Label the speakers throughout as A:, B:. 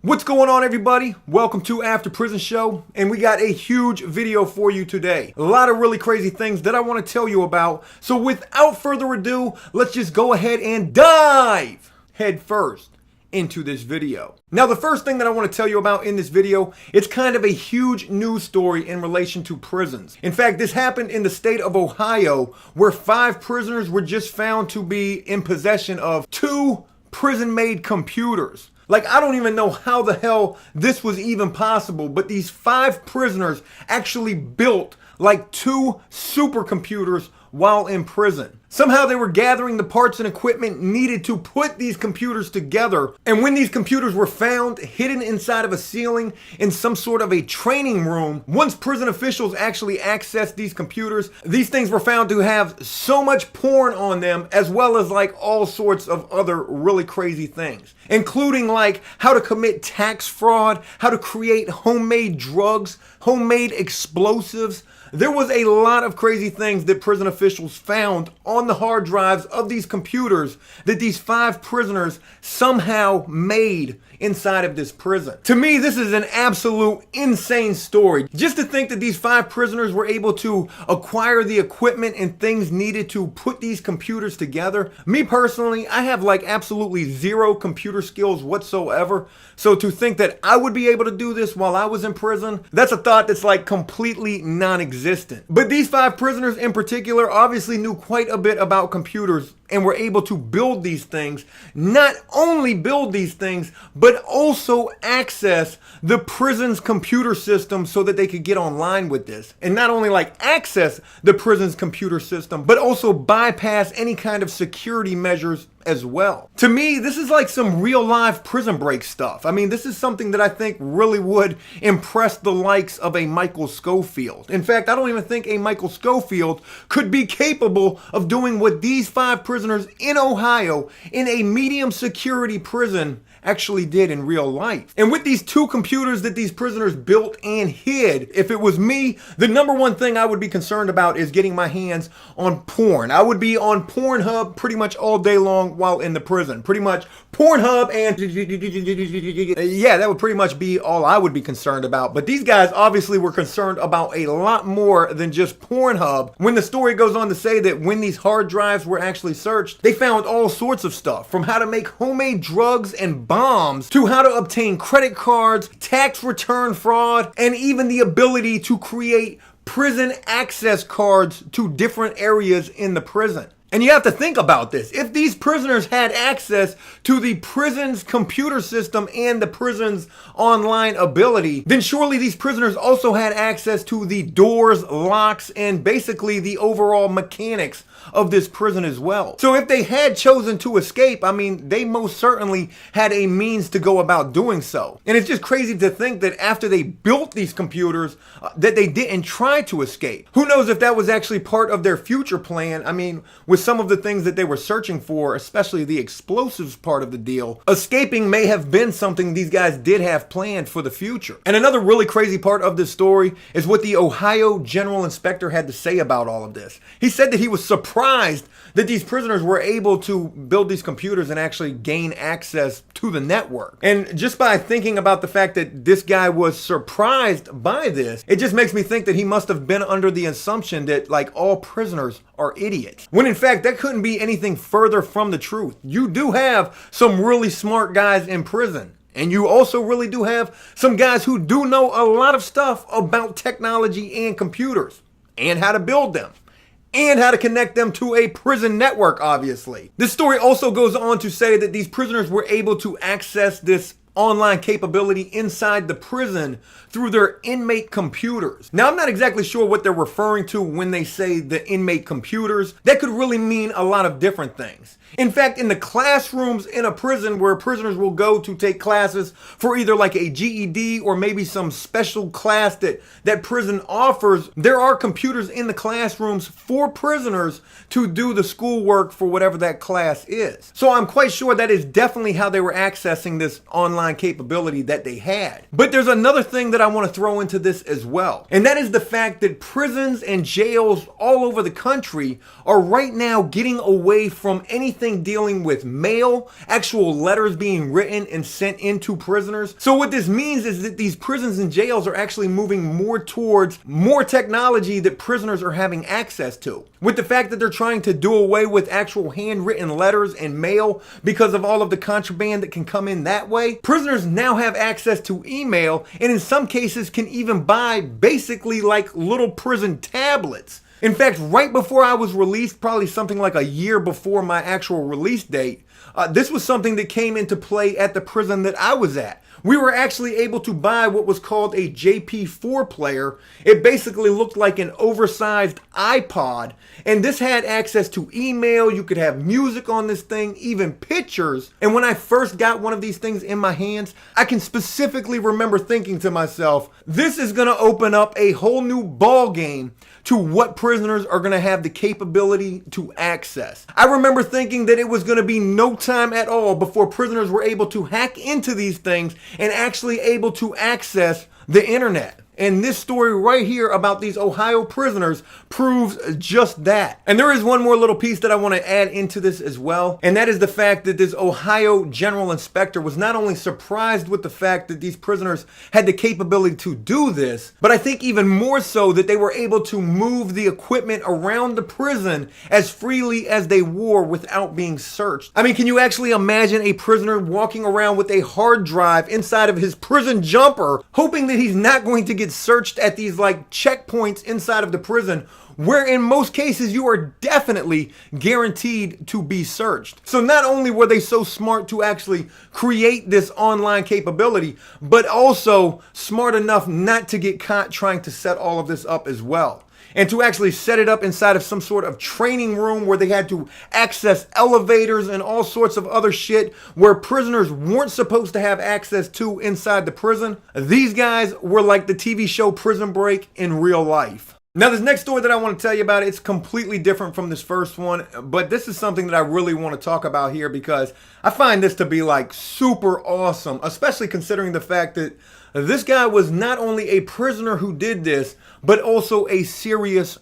A: What's going on, everybody? Welcome to After Prison Show, and we got a huge video for you today. A lot of really crazy things that I want to tell you about. So without further ado, let's just go ahead and dive head first into this video. Now, the first thing that I want to tell you about in this video, it's kind of a huge news story in relation to prisons. In fact, this happened in the state of Ohio, where 5 prisoners were just found to be in possession of 2 prison-made computers. Like, I don't even know how the hell this was even possible, but these 5 prisoners actually built like 2 supercomputers while in prison. Somehow they were gathering the parts and equipment needed to put these computers together. And when these computers were found hidden inside of a ceiling in some sort of a training room, once prison officials actually accessed these computers, these things were found to have so much porn on them, as well as like all sorts of other really crazy things, including like how to commit tax fraud, how to create homemade drugs, homemade explosives. There was a lot of crazy things that prison officials found on the hard drives of these computers that these 5 prisoners somehow made inside of this prison. To me, this is an absolute insane story. Just to think that these 5 prisoners were able to acquire the equipment and things needed to put these computers together. Me personally, I have like absolutely 0 computer skills whatsoever. So to think that I would be able to do this while I was in prison, that's a thought that's like completely non-existent. But these 5 prisoners in particular obviously knew quite a bit about computers and were able to build these things. Not only build these things, but also access the prison's computer system so that they could get online with this. And not only like access the prison's computer system, but also bypass any kind of security measures as well. To me, this is like some real life prison break stuff. I mean, this is something that I think really would impress the likes of a Michael Scofield. In fact, I don't even think a Michael Scofield could be capable of doing what these 5 prisoners in Ohio in a medium security prison actually did in real life. And with these 2 computers that these prisoners built and hid, if it was me, the number one thing I would be concerned about is getting my hands on porn. I would be on Pornhub pretty much all day long while in the prison. Pretty much Pornhub and yeah, that would pretty much be all I would be concerned about. But these guys obviously were concerned about a lot more than just Pornhub. When the story goes on to say that when these hard drives were actually searched, they found all sorts of stuff, from how to make homemade drugs and bombs to how to obtain credit cards, tax return fraud, and even the ability to create prison access cards to different areas in the prison. And you have to think about this. If these prisoners had access to the prison's computer system and the prison's online ability, then surely these prisoners also had access to the doors, locks, and basically the overall mechanics of this prison as well. So if they had chosen to escape, I mean, they most certainly had a means to go about doing so. And it's just crazy to think that after they built these computers, that they didn't try to escape. Who knows if that was actually part of their future plan? I mean, with some of the things that they were searching for, especially the explosives part of the deal, escaping may have been something these guys did have planned for the future. And another really crazy part of this story is what the Ohio General Inspector had to say about all of this. He said that he was surprised that these prisoners were able to build these computers and actually gain access to the network. And just by thinking about the fact that this guy was surprised by this, it just makes me think that he must have been under the assumption that like all prisoners are idiots. When in fact, that couldn't be anything further from the truth. You do have some really smart guys in prison. And you also really do have some guys who do know a lot of stuff about technology and computers and how to build them, and how to connect them to a prison network, obviously. This story also goes on to say that these prisoners were able to access this online capability inside the prison through their inmate computers. Now, I'm not exactly sure what they're referring to when they say the inmate computers. That could really mean a lot of different things. In fact, in the classrooms in a prison where prisoners will go to take classes for either like a GED or maybe some special class that prison offers, there are computers in the classrooms for prisoners to do the schoolwork for whatever that class is. So I'm quite sure that is definitely how they were accessing this online online capability that they had. But there's another thing that I want to throw into this as well, and that is the fact that prisons and jails all over the country are right now getting away from anything dealing with mail, actual letters being written and sent into prisoners. So what this means is that these prisons and jails are actually moving more towards more technology that prisoners are having access to. With the fact that they're trying to do away with actual handwritten letters and mail because of all of the contraband that can come in that way, prisoners now have access to email, and in some cases can even buy basically like little prison tablets. In fact, right before I was released, probably something like a year before my actual release date, this was something that came into play at the prison that I was at. We were actually able to buy what was called a JP4 player. It basically looked like an oversized iPod, and this had access to email. You could have music on this thing, even pictures. And when I first got one of these things in my hands, I can specifically remember thinking to myself, this is going to open up a whole new ball game to what prisoners are going to have the capability to access. I remember thinking that it was going to be no time at all before prisoners were able to hack into these things and actually able to access the internet. And this story right here about these Ohio prisoners proves just that. And there is one more little piece that I want to add into this as well. And that is the fact that this Ohio general inspector was not only surprised with the fact that these prisoners had the capability to do this, but I think even more so that they were able to move the equipment around the prison as freely as they wore without being searched. I mean, can you actually imagine a prisoner walking around with a hard drive inside of his prison jumper, hoping that he's not going to get searched at these like checkpoints inside of the prison, where in most cases you are definitely guaranteed to be searched. So not only were they so smart to actually create this online capability, but also smart enough not to get caught trying to set all of this up as well. And to actually set it up inside of some sort of training room where they had to access elevators and all sorts of other shit where prisoners weren't supposed to have access to inside the prison. These guys were like the TV show Prison Break in real life. Now, this next story that I want to tell you about, it's completely different from this first one, but this is something that I really want to talk about here because I find this to be like super awesome, especially considering the fact that this guy was not only a prisoner who did this, but also a serious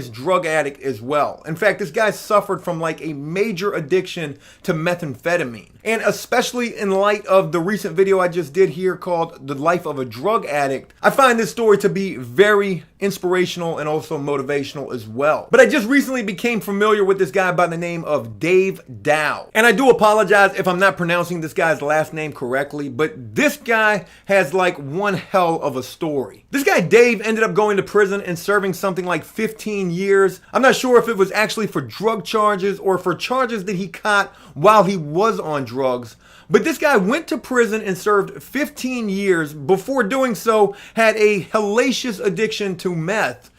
A: drug addict as well. In fact, this guy suffered from like a major addiction to methamphetamine. And especially in light of the recent video I just did here called The Life of a Drug Addict, I find this story to be very inspirational and also motivational as well. But I just recently became familiar with this guy by the name of Dave Dow. And I do apologize if I'm not pronouncing this guy's last name correctly, but this guy has like one hell of a story. This guy Dave ended up going to prison and serving something like 15 years. I'm not sure if it was actually for drug charges or for charges that he caught while he was on drugs. But this guy went to prison and served 15 years. Before doing so, had a hellacious addiction to meth,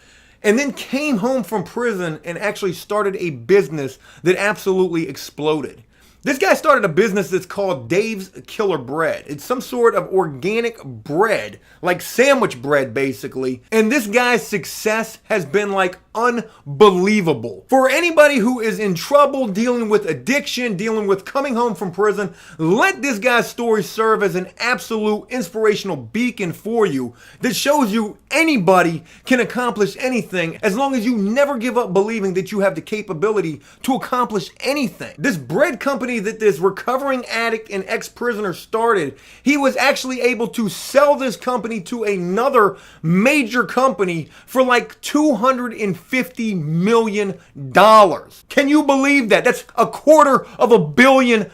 A: and then came home from prison and actually started a business that absolutely exploded. This guy started a business that's called Dave's Killer Bread. It's some sort of organic bread, like sandwich bread basically. And this guy's success has been like unbelievable. For anybody who is in trouble, dealing with addiction, dealing with coming home from prison, let this guy's story serve as an absolute inspirational beacon for you that shows you anybody can accomplish anything as long as you never give up believing that you have the capability to accomplish anything. This bread company that this recovering addict and ex-prisoner started, he was actually able to sell this company to another major company for like $250 million. Can you believe that? That's $250 million.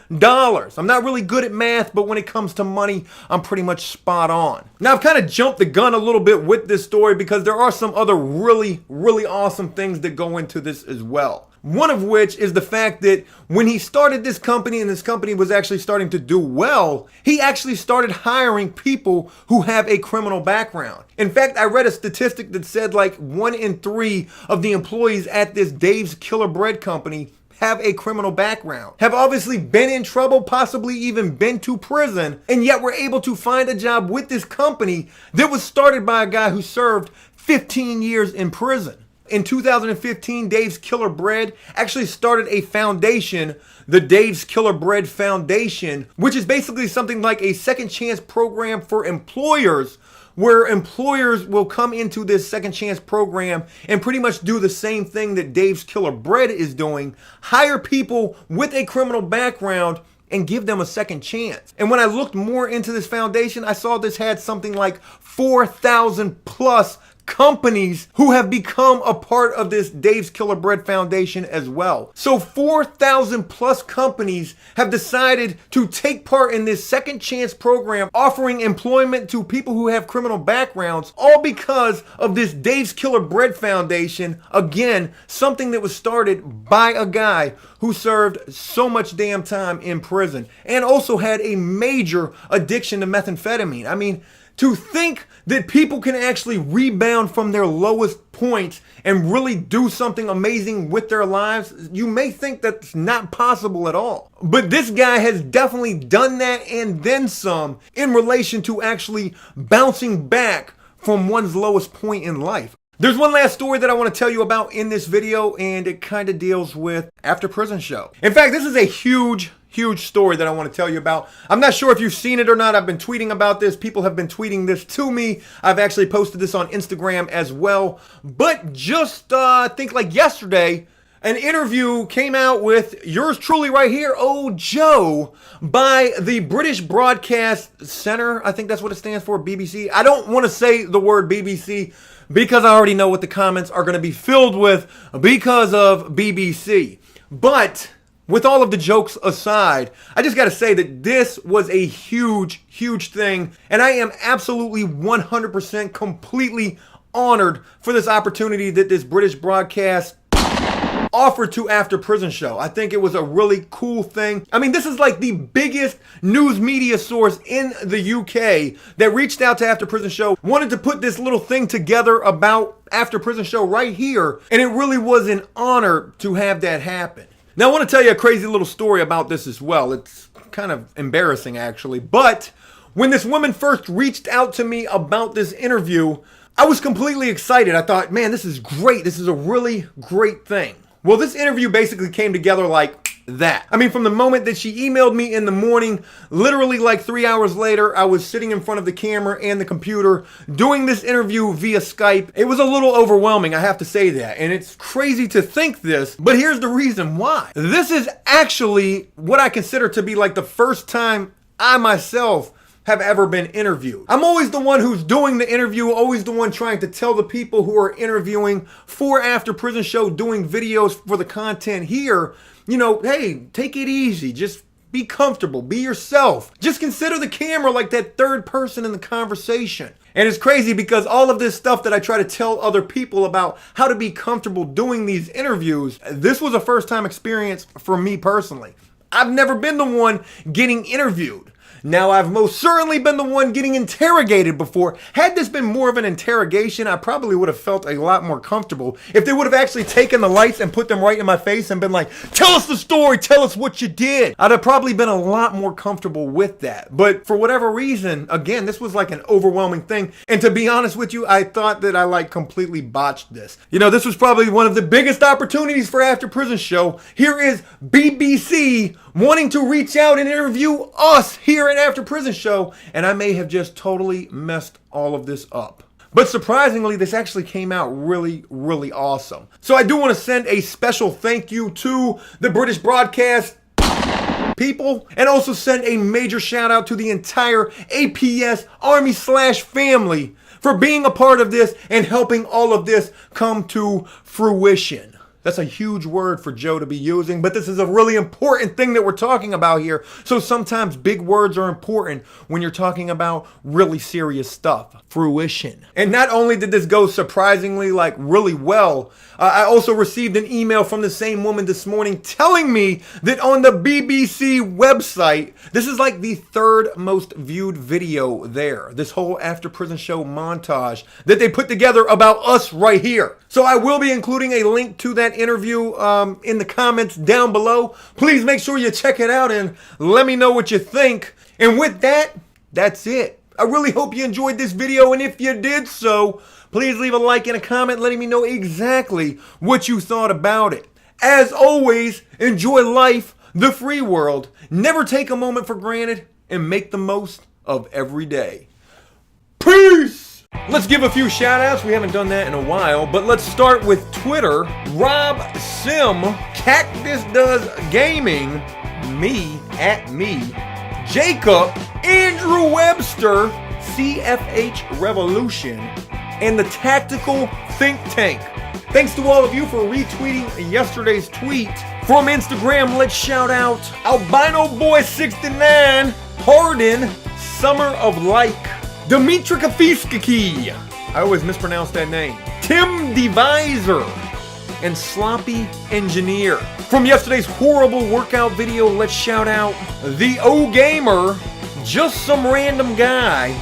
A: I'm not really good at math, but when it comes to money, I'm pretty much spot on. Now, I've kind of jumped the gun a little bit with this story because there are some other really awesome things that go into this as well. One of which is the fact that when he started this company and this company was actually starting to do well, he actually started hiring people who have a criminal background. In fact, I read a statistic that said like 1 in 3 of the employees at this Dave's Killer Bread company have a criminal background, have obviously been in trouble, possibly even been to prison, and yet were able to find a job with this company that was started by a guy who served 15 years in prison. In 2015, Dave's Killer Bread actually started a foundation, the Dave's Killer Bread Foundation, which is basically something like a second chance program for employers, where employers will come into this second chance program and pretty much do the same thing that Dave's Killer Bread is doing, hire people with a criminal background and give them a second chance. And when I looked more into this foundation, I saw this had something like 4,000 plus companies who have become a part of this Dave's Killer Bread Foundation as well. So 4,000 plus companies have decided to take part in this second chance program, offering employment to people who have criminal backgrounds, all because of this Dave's Killer Bread Foundation. Again, something that was started by a guy who served so much damn time in prison and also had a major addiction to methamphetamine. I mean, to think that people can actually rebound from their lowest points and really do something amazing with their lives, you may think that's not possible at all. But this guy has definitely done that and then some in relation to actually bouncing back from one's lowest point in life. There's one last story that I want to tell you about in this video, and it kind of deals with AfterPrisonShow. In fact, this is a huge story that I want to tell you about. I'm not sure if you've seen it or not. I've been tweeting about this. People have been tweeting this to me. I've actually posted this on Instagram as well. But just, I think like yesterday, an interview came out with yours truly right here, Oh Joe, by the British Broadcast Centre. I think that's what it stands for, BBC. I don't want to say the word BBC because I already know what the comments are going to be filled with because of BBC. But with all of the jokes aside, I just got to say that this was a huge thing. And I am absolutely 100% completely honored for this opportunity that this British broadcast offered to AfterPrisonShow. I think it was a really cool thing. I mean, this is like the biggest news media source in the UK that reached out to AfterPrisonShow, wanted to put this little thing together about AfterPrisonShow right here. And it really was an honor to have that happen. Now, I want to tell you a crazy little story about this as well. It's kind of embarrassing, actually. But when this woman first reached out to me about this interview, I was completely excited. I thought, man, this is great. This is a really great thing. Well, this interview basically came together like that. I mean, from the moment that she emailed me in the morning, literally like 3 hours later, I was sitting in front of the camera and the computer doing this interview via Skype. It was a little overwhelming, I have to say that. And it's crazy to think this, but here's the reason why. This is actually what I consider to be like the first time I myself have ever been interviewed. I'm always the one who's doing the interview, always the one trying to tell the people who are interviewing for AfterPrisonShow, doing videos for the content here, you know, hey, take it easy, just be comfortable, be yourself. Just consider the camera like that third person in the conversation. And it's crazy because all of this stuff that I try to tell other people about how to be comfortable doing these interviews, this was a first time experience for me personally. I've never been the one getting interviewed. Now, I've most certainly been the one getting interrogated before. Had this been more of an interrogation, I probably would have felt a lot more comfortable. If they would have actually taken the lights and put them right in my face and been like, tell us the story, tell us what you did, I'd have probably been a lot more comfortable with that. But for whatever reason, again, this was like an overwhelming thing. And to be honest with you, I thought that I like completely botched this. You know, this was probably one of the biggest opportunities for AfterPrisonShow. Here is BBC wanting to reach out and interview us here at AfterPrisonShow, and I may have just totally messed all of this up. But surprisingly, this actually came out really awesome. So I do want to send a special thank you to the British broadcast people, and also send a major shout out to the entire APS Army/family for being a part of this and helping all of this come to fruition. That's a huge word for Joe to be using, but this is a really important thing that we're talking about here. So sometimes big words are important when you're talking about really serious stuff. Fruition. And not only did this go surprisingly like really well, I also received an email from the same woman this morning telling me that on the BBC website, this is like the third most viewed video there. This whole AfterPrisonShow montage that they put together about us right here. So I will be including a link to that interview in the comments down below. Please make sure you check it out and let me know what you think. And with that, that's it. I really hope you enjoyed this video, and if you did so, please leave a like and a comment letting me know exactly what you thought about it. As always, enjoy life, the free world, never take a moment for granted, and make the most of every day. Peace! Let's give a few shout outs. We haven't done that in a while, but let's start with Twitter. Rob Sim, Cactus Does Gaming, me, Jacob, Andrew Webster, CFH Revolution, and the Tactical Think Tank. Thanks to all of you for retweeting yesterday's tweet. From Instagram, let's shout out Albino Boy 69, Pardon, Summer of Like, Dimitri Kafiskaki, I always mispronounce that name, Tim Deviser, and Sloppy Engineer. From yesterday's horrible workout video, let's shout out The O Gamer, Just Some Random Guy,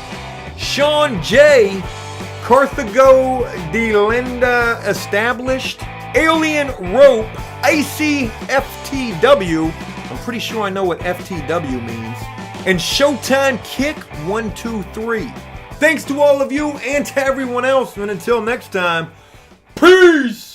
A: Sean J, Carthago De Linda Established, Alien Rope, ICFTW, I'm pretty sure I know what FTW means, and Showtime Kick 123. Thanks to all of you and to everyone else, and until next time, peace!